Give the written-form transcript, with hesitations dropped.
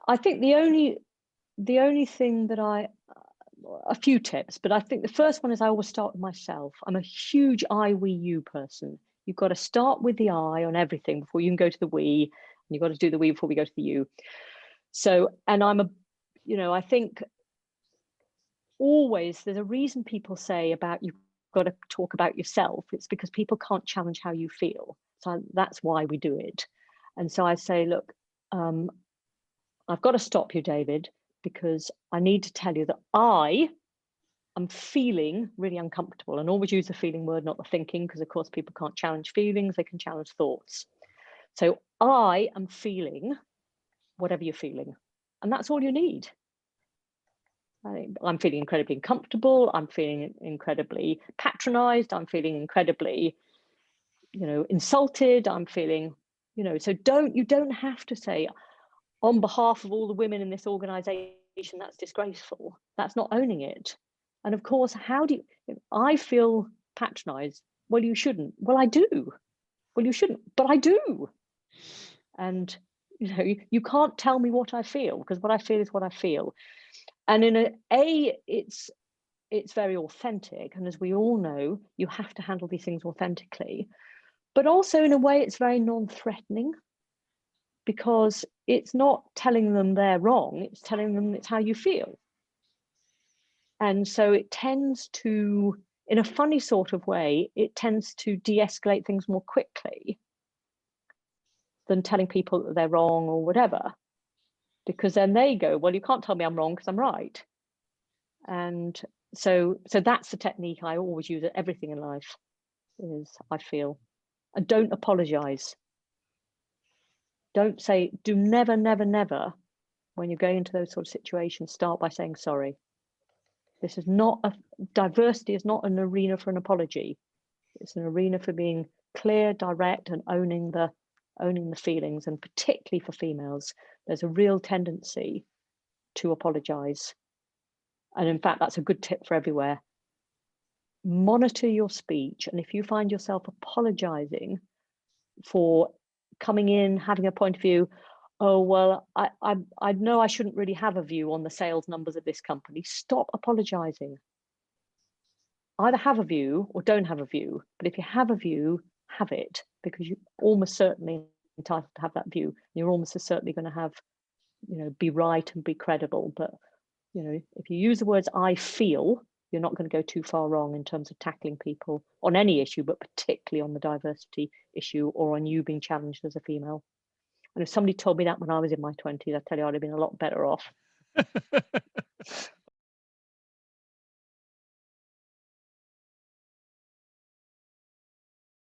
I think the only thing that a few tips, but I think the first one is I always start with myself. I'm a huge I, we, you person. You've got to start with the I on everything before you can go to the we, and you've got to do the we before we go to the you. So, and I think always there's a reason people say about you've got to talk about yourself. It's because people can't challenge how you feel. So that's why we do it. And so I say, look, I've got to stop you, David, because I need to tell you that I am feeling really uncomfortable, and always use the feeling word, not the thinking, because of course people can't challenge feelings, they can challenge thoughts. So I am feeling whatever you're feeling, and that's all you need. I'm feeling incredibly uncomfortable. I'm feeling incredibly patronized. I'm feeling incredibly, insulted. I'm feeling, so you don't have to say, on behalf of all the women in this organization, that's disgraceful. That's not owning it. And of course, I feel patronized. Well, you shouldn't. Well, I do. Well, you shouldn't, but I do. And, you can't tell me what I feel, because what I feel is what I feel. And it's very authentic. And as we all know, you have to handle these things authentically, but also in a way, it's very non-threatening, because it's not telling them they're wrong, it's telling them it's how you feel. And so it tends to, in a funny sort of way, it tends to de-escalate things more quickly than telling people that they're wrong or whatever, because then they go, well, you can't tell me I'm wrong because I'm right. And so that's the technique I always use at everything in life, is I feel. And don't apologize. Don't say, never, never, when you're going into those sort of situations, start by saying sorry. This is not diversity is not an arena for an apology. It's an arena for being clear, direct, and owning the feelings. And particularly for females, there's a real tendency to apologize. And in fact, that's a good tip for everywhere. Monitor your speech. And if you find yourself apologizing for coming in, having a point of view, oh, well, I know I shouldn't really have a view on the sales numbers of this company, stop apologizing. Either have a view or don't have a view. But if you have a view, have it, because you're almost certainly entitled to have that view. You're almost certainly going to have, be right and be credible. But, if you use the words I feel, you're not going to go too far wrong in terms of tackling people on any issue, but particularly on the diversity issue or on you being challenged as a female. And if somebody told me that when I was in my 20s, I tell you, I'd have been a lot better off.